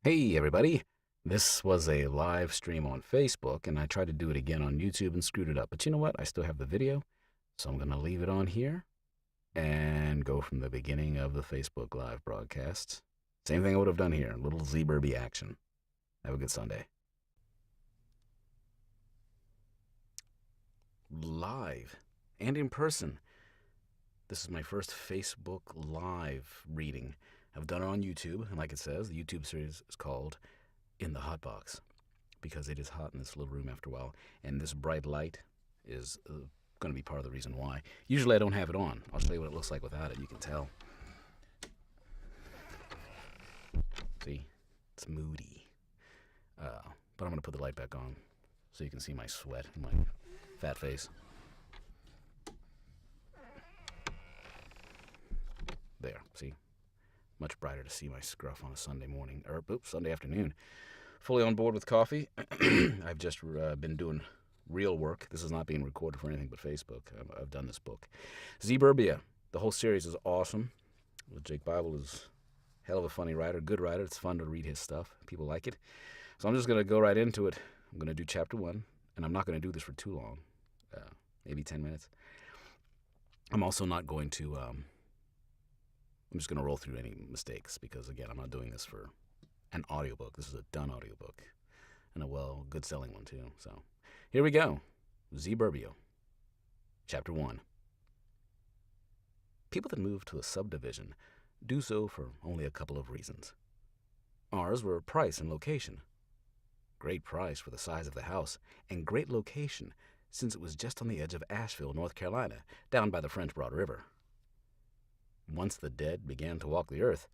Hey everybody, this was a live stream on Facebook and I tried to do it again on YouTube and screwed it up. But you know what? I still have the video, so I'm going to leave it on here and go from the beginning of the Facebook live broadcast. Same thing I would have done here, a little Z-Burby action. Have a good Sunday. Live and in person. This is my first Facebook live reading. I've done it on YouTube, and like it says, the YouTube series is called In the Hot Box because it is hot in this little room after a while, and this bright light is going to be part of the reason why. Usually I don't have it on. I'll show you what it looks like without it. You can tell. See? It's moody. But I'm going to put the light back on so you can see my sweat and my fat face. There, see? Much brighter to see my scruff on a Sunday morning, or Sunday afternoon. Fully on board with coffee. I've just been doing real work. This is not being recorded for anything but Facebook. I've done this book. Z-Burba. The whole series is awesome. Jake Bible is a hell of a funny writer, good writer. It's fun to read his stuff. People like it. So I'm just going to go right into it. I'm going to do chapter 1, and I'm not going to do this for too long, maybe 10 minutes. I'm also not going to... I'm just going to roll through any mistakes because, again, I'm not doing this for an audiobook. This is a done audiobook and a good selling one, too. So here we go. Z-Burba, Chapter 1. People that move to a subdivision do so for only a couple of reasons. Ours were price and location. Great price for the size of the house, and great location since it was just on the edge of Asheville, North Carolina, down by the French Broad River. Once the dead began to walk the earth,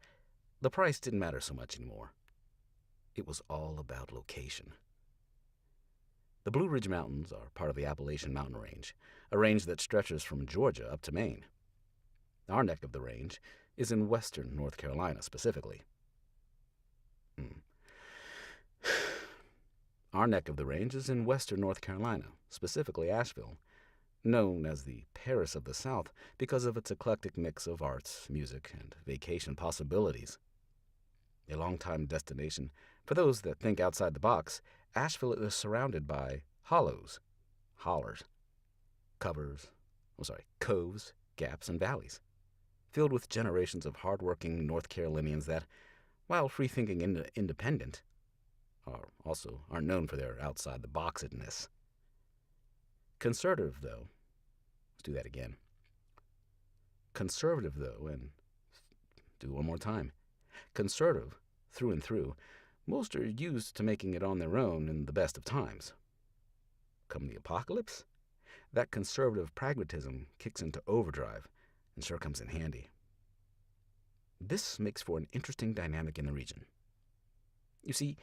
the price didn't matter so much anymore. It was all about location. The Blue Ridge Mountains are part of the Appalachian Mountain Range, a range that stretches from Georgia up to Maine. Our neck of the range is in western North Carolina specifically. Our neck of the range is in western North Carolina, specifically Asheville, known as the Paris of the South because of its eclectic mix of arts, music, and vacation possibilities. A long-time destination for those that think outside the box, Asheville is surrounded by hollers, coves, gaps, and valleys, filled with generations of hard-working North Carolinians that, while free-thinking and independent, are known for their outside-the-boxedness. Conservative, though, let's do that again. Conservative, though, and do one more time. Conservative, through and through, most are used to making it on their own in the best of times. Come the apocalypse, that conservative pragmatism kicks into overdrive and sure comes in handy. This makes for an interesting dynamic in the region. You see,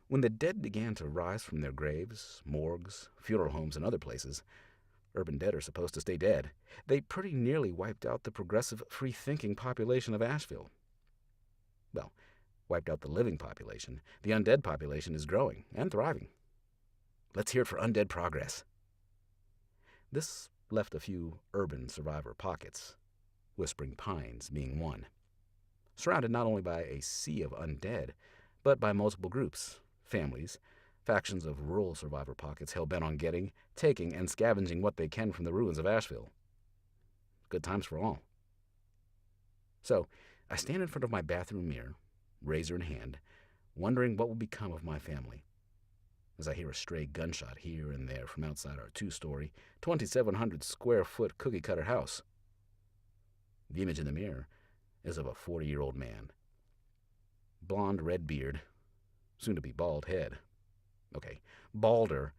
when the dead began to rise from their graves, morgues, funeral homes, and other places, urban dead are supposed to stay dead, they pretty nearly wiped out the progressive, free-thinking population of Asheville. Well, wiped out the living population. The undead population is growing and thriving. Let's hear it for undead progress. This left a few urban survivor pockets, Whispering Pines being one, surrounded not only by a sea of undead, but by multiple groups, families, factions of rural survivor pockets hell-bent on getting, taking, and scavenging what they can from the ruins of Asheville. Good times for all. So, I stand in front of my bathroom mirror, razor in hand, wondering what will become of my family, as I hear a stray gunshot here and there from outside our 2-story, 2,700-square-foot cookie-cutter house. The image in the mirror is of a 40-year-old man. Blonde red beard, soon-to-be bald head. Okay, balder,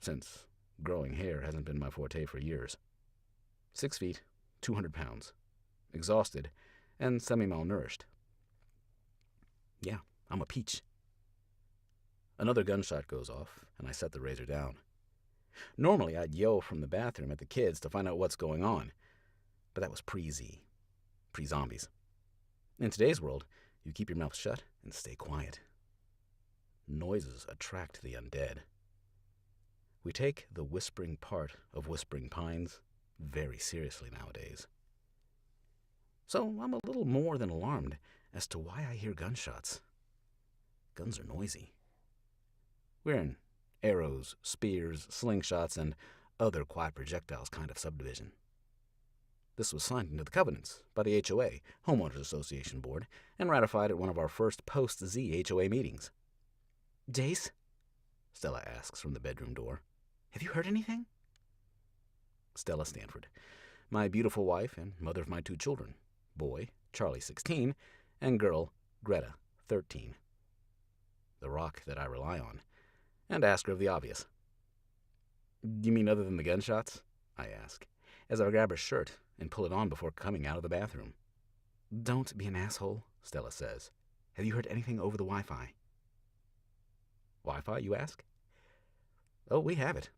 since growing hair hasn't been my forte for years. 6 feet, 200 pounds, exhausted, and semi-malnourished. Yeah, I'm a peach. Another gunshot goes off, and I set the razor down. Normally, I'd yell from the bathroom at the kids to find out what's going on, but that was pre-Z, pre-zombies. In today's world, you keep your mouth shut and stay quiet. Noises attract the undead. We take the whispering part of Whispering Pines very seriously nowadays. So I'm a little more than alarmed as to why I hear gunshots. Guns are noisy. We're in arrows, spears, slingshots, and other quiet projectiles kind of subdivision. This was signed into the covenants by the HOA, Homeowners Association Board, and ratified at one of our first post-Z HOA meetings. Jace? Stella asks from the bedroom door. Have you heard anything? Stella Stanford, my beautiful wife and mother of my 2 children, boy, Charlie, 16, and girl, Greta, 13. The rock that I rely on, and ask her of the obvious. You mean other than the gunshots? I ask, as I grab her shirt and pull it on before coming out of the bathroom. Don't be an asshole, Stella says. Have you heard anything over the Wi-Fi? Wi-Fi, you ask? Oh, we have it.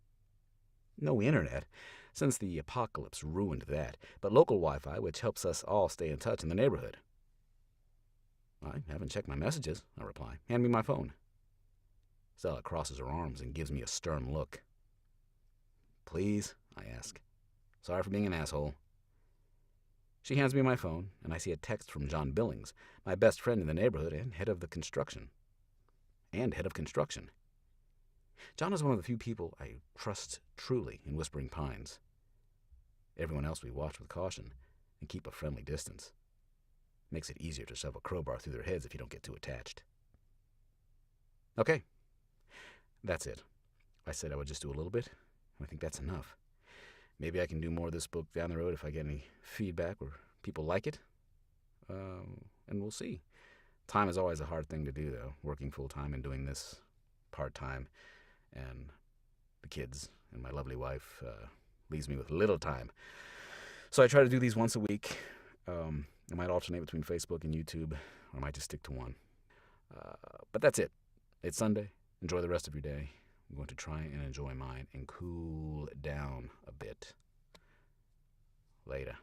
No internet, since the apocalypse ruined that, but local Wi-Fi, which helps us all stay in touch in the neighborhood. I haven't checked my messages, I reply. Hand me my phone. Stella crosses her arms and gives me a stern look. Please, I ask. Sorry for being an asshole. She hands me my phone, and I see a text from John Billings, my best friend in the neighborhood and head of construction. John is one of the few people I trust truly in Whispering Pines. Everyone else we watch with caution and keep a friendly distance. Makes it easier to shove a crowbar through their heads if you don't get too attached. Okay, that's it. I said I would just do a little bit, and I think that's enough. Maybe I can do more of this book down the road if I get any feedback or people like it. And we'll see. Time is always a hard thing to do, though, working full-time and doing this part-time. And the kids and my lovely wife leaves me with little time. So I try to do these once a week. I might alternate between Facebook and YouTube, or I might just stick to one. But that's it. It's Sunday. Enjoy the rest of your day. I'm going to try and enjoy mine and cool down a bit. Later.